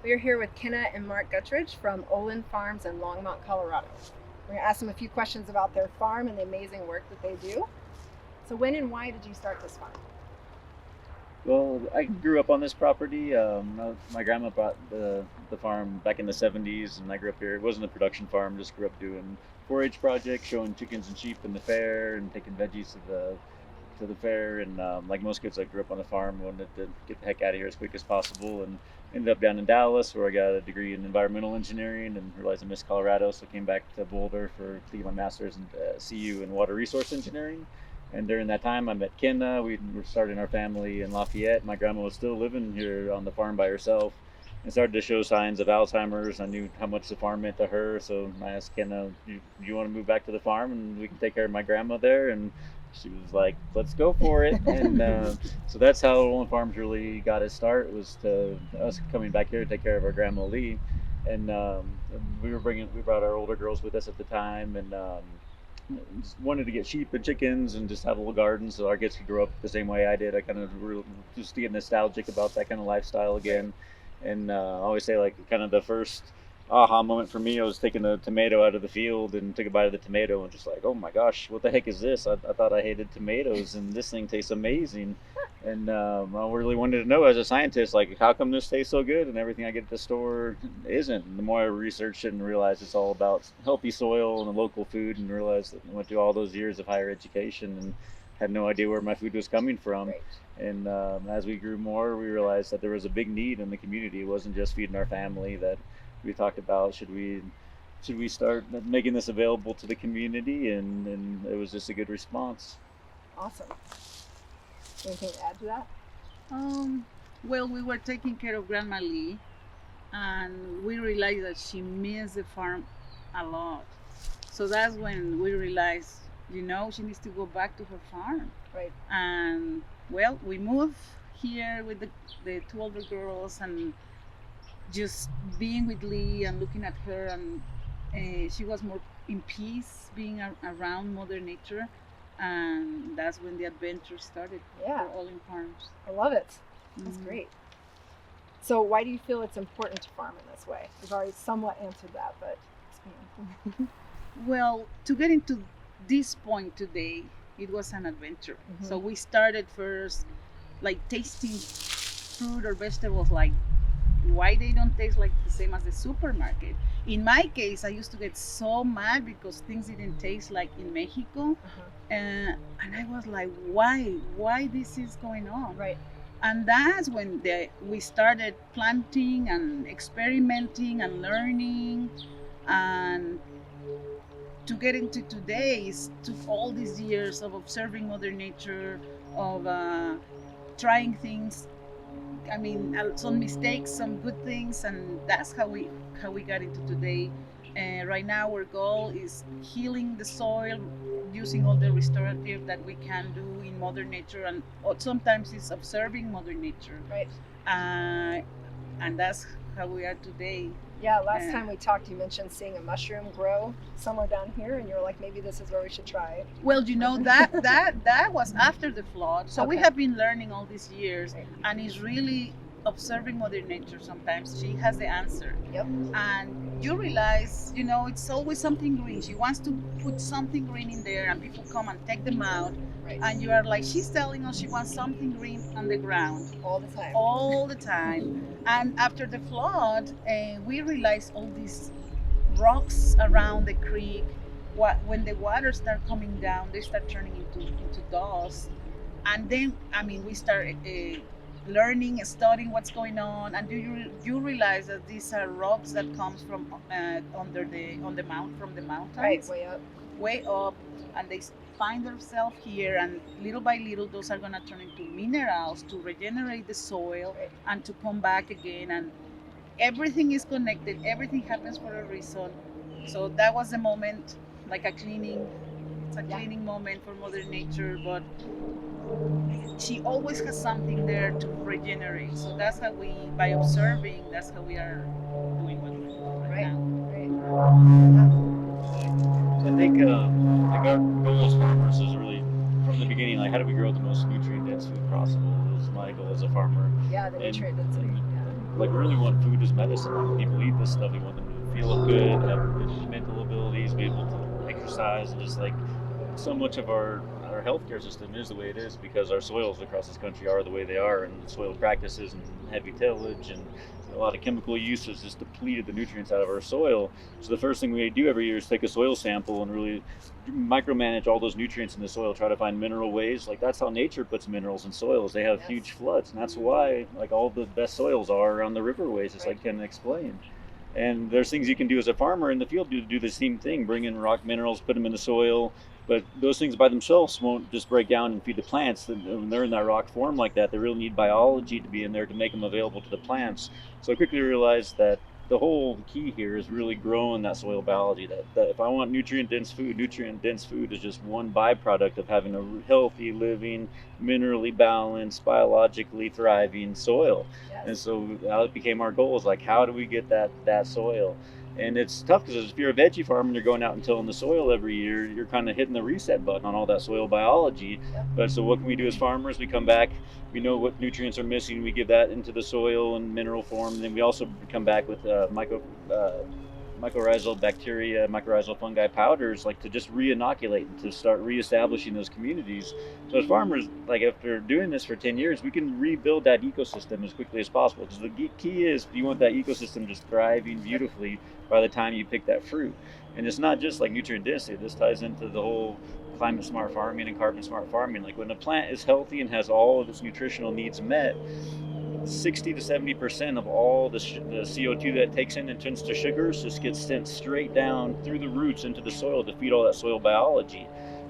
We are here with Kena and Mark Guttridge from Ollin Farms in Longmont, Colorado. We're going to ask them a few questions about their farm and the amazing work that they do. So when and why did you start this farm? Well, I grew up on this property. My grandma bought the farm back in the 70s, and I grew up here. It wasn't a production farm, just grew up doing 4-H projects, showing chickens and sheep in the fair, and taking veggies to the fair. And like most kids, I grew up on a farm, wanted to get the heck out of here as quick as possible, and ended up down in Dallas, where I got a degree in environmental engineering, and realized I missed Colorado, so I came back to Boulder to get my master's in CU in water resource engineering. And during that time, I met Kena. We were starting our family in Lafayette. My grandma was still living here on the farm by herself and started to show signs of Alzheimer's. I knew how much the farm meant to her, so I asked Kena, you want to move back to the farm and we can take care of my grandma there? And she was like, let's go for it. And so that's how Ollin Farms really got its start. It was to us coming back here to take care of our grandma Lee. And we brought our older girls with us at the time, and just wanted to get sheep and chickens and just have a little garden so our kids could grow up the same way I did. I kind of just to get nostalgic about that kind of lifestyle again. And I always say, like, kind of the first aha moment for me, I was taking a tomato out of the field and took a bite of the tomato and just like, oh my gosh, what the heck is this? I thought I hated tomatoes, and this thing tastes amazing. And I really wanted to know, as a scientist, like, how come this tastes so good and everything I get at the store isn't? And the more I researched it and realized it's all about healthy soil and local food, and realized that I went through all those years of higher education and had no idea where my food was coming from. Right. And as we grew more, we realized that there was a big need in the community. It wasn't just feeding our family. That we talked about, should we start making this available to the community, and it was just a good response. Awesome. Anything to add to that? Um, well, we were taking care of Grandma Lee, and we realized that she missed the farm a lot. So that's when we realized, she needs to go back to her farm. Right. And well, we moved here with the two older girls, and just being with Lee and looking at her, and she was more in peace being around Mother Nature. And that's when the adventure started Yeah. for Ollin Farms. I love it. That's Mhm. great. So why do you feel it's important to farm in this way? We've already somewhat answered that, but expand. Well, to get into this point today, it was an adventure. Mhm. So we started first, like, tasting fruit or vegetables, like why they don't taste like the same as the supermarket. In my case, I used to get so mad because things didn't taste like in Mexico, Uh-huh. and I was like, why this is going on? Right. And that's when we started planting and experimenting and learning. And to get into today is took all these years of observing Mother Nature, of trying things. I mean, some mistakes, some good things, and that's how we got into today. Right now, our goal is healing the soil, using all the restorative that we can do in Mother Nature, and sometimes it's observing Mother Nature, Right. uh, and that's how we are today. Yeah, last Yeah. time we talked, you mentioned seeing a mushroom grow somewhere down here, and you were like, maybe this is where we should try. Well, that was after the flood, so we Okay. have been learning all these years, Right. and it's really observing Mother Nature. Sometimes she has the answer. Yep. And you realize, it's always something green. She wants to put something green in there, and people come and take them out. Right. And you are like, she's telling us she wants something green on the ground All the time. all the time. And after the flood, we realized all these rocks around the creek. When the water start coming down, they start turning into dust. And then, we start learning, studying what's going on, and you realize that these are rocks that comes from on the mount from the mountains, Right, way up. way up, and they find themselves here, and little by little those are going to turn into minerals to regenerate the soil Right. and to come back again. And everything is connected, everything happens for a reason. So that was the moment, like it's a Yeah. cleaning moment for Mother Nature, but she always has something there to regenerate. So that's how by observing, that's how we are doing what we're doing right Right. now. Right. So I think like our goal as farmers is really from the beginning, like, how do we grow the most nutrient dense food possible? Is my goal as a farmer. Yeah, the And- nutrient density. and Yeah. like we really want food as medicine. Like, when people eat this stuff, we want them to feel good, have good mental abilities, be able to exercise, and just like so much of our healthcare system is the way it is because our soils across this country are the way they are, and the soil practices and heavy tillage and a lot of chemical use has just depleted the nutrients out of our soil. So the first thing we do every year is take a soil sample and really micromanage all those nutrients in the soil, try to find mineral ways. Like that's how nature puts minerals in soils. They have huge floods, and that's why like all the best soils are around the riverways, just like Ken explained. And there's things you can do as a farmer in the field to do the same thing, bring in rock minerals, put them in the soil. But those things by themselves won't just break down and feed the plants. When they're in that rock form like that, they really need biology to be in there to make them available to the plants. So I quickly realized that the whole key here is really growing that soil biology. That if I want nutrient dense food is just one byproduct of having a healthy, living, minerally balanced, biologically thriving soil. Yes. And so that became our goal, is like, how do we get that soil? And it's tough because if you're a veggie farmer and you're going out and tilling the soil every year, you're kind of hitting the reset button on all that soil biology. Yep. But so what can we do as farmers? We come back, we know what nutrients are missing, we give that into the soil in mineral form, and then we also come back with mycorrhizal bacteria, mycorrhizal fungi powders, like to just re-inoculate and to start re-establishing those communities. So as farmers, like after doing this for 10 years, we can rebuild that ecosystem as quickly as possible. Because the key is you want that ecosystem just thriving beautifully by the time you pick that fruit. And it's not just like nutrient density. This ties into the whole climate smart farming and carbon smart farming. Like when a plant is healthy and has all of its nutritional needs met, 60 to 70% of all the CO2 that it takes in and turns to sugars just gets sent straight down through the roots into the soil to feed all that soil biology.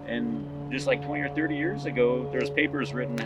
And just like 20 or 30 years ago, there's papers written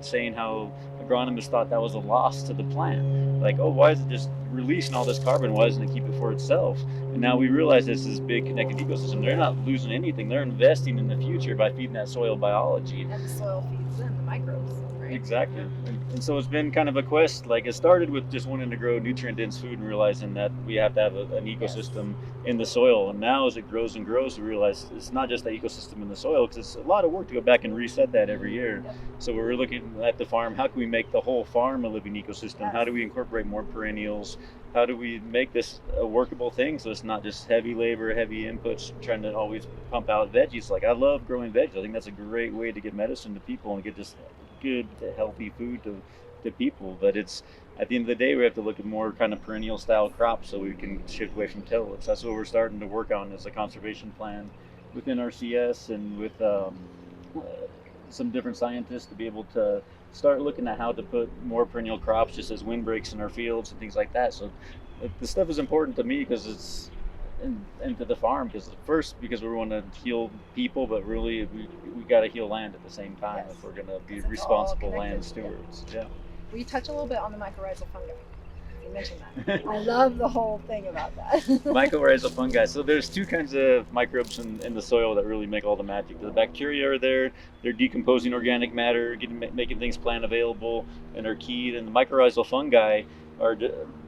saying how agronomists thought that was a loss to the plant. Like, oh, why is it just releasing all this carbon? Why doesn't it keep it for itself? And now we realize this is big connected ecosystem. They're not losing anything. They're investing in the future by feeding that soil biology. And the soil feeds them, the microbes, right? Exactly. And so it's been kind of a quest. Like it started with just wanting to grow nutrient dense food and realizing that we have to have an ecosystem in the soil. And now as it grows and grows, we realize it's not just the ecosystem in the soil, because it's a lot of work to go back and reset that every year. Yep. So we're looking at the farm, how can we make the whole farm a living ecosystem? Yes. How do we incorporate more perennials? How do we make this a workable thing so it's not just heavy labor, heavy inputs, trying to always pump out veggies? Like I love growing veggies. I think that's a great way to get medicine to people and get just good, healthy food to people. But it's at the end of the day, we have to look at more kind of perennial style crops so we can shift away from tillage. That's what we're starting to work on as a conservation plan within our CS and with some different scientists to be able to start looking at how to put more perennial crops just as windbreaks in our fields and things like that. So the stuff is important to me because it's into the farm, because we want to heal people, but really we got to heal land at the same time. Yes. If we're going to be Because it's responsible all land connected. stewards. Yeah. Will you touch a little bit on the mycorrhizal fungi? You mentioned that. I love the whole thing about that. Mycorrhizal fungi. So there's two kinds of microbes in the soil that really make all the magic. The bacteria are there. They're decomposing organic matter, making things plant available, and are key. And the mycorrhizal fungi are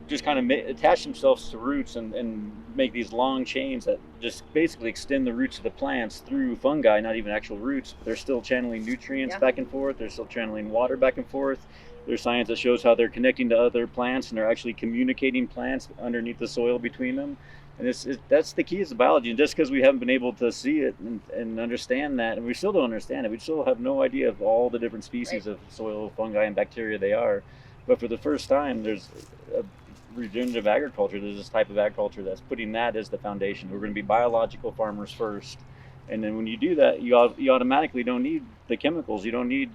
just kind of attach themselves to roots and make these long chains that just basically extend the roots of the plants through fungi, not even actual roots. But they're still channeling nutrients back and forth. They're still channeling water back and forth. There's science that shows how they're connecting to other plants, and they're actually communicating plants underneath the soil between them. And that's the key, is the biology. And just because we haven't been able to see it and understand that, and we still don't understand it, we still have no idea of all the different species of soil fungi and bacteria they are. But for the first time, there's a regenerative agriculture. There's this type of agriculture that's putting that as the foundation. We're going to be biological farmers first. And then when you do that, you automatically don't need the chemicals. You don't need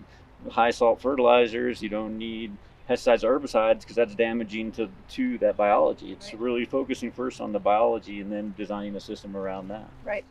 high salt fertilizers. You don't need pesticides or herbicides, because that's damaging to that biology. It's really focusing first on the biology and then designing a system around that. Right.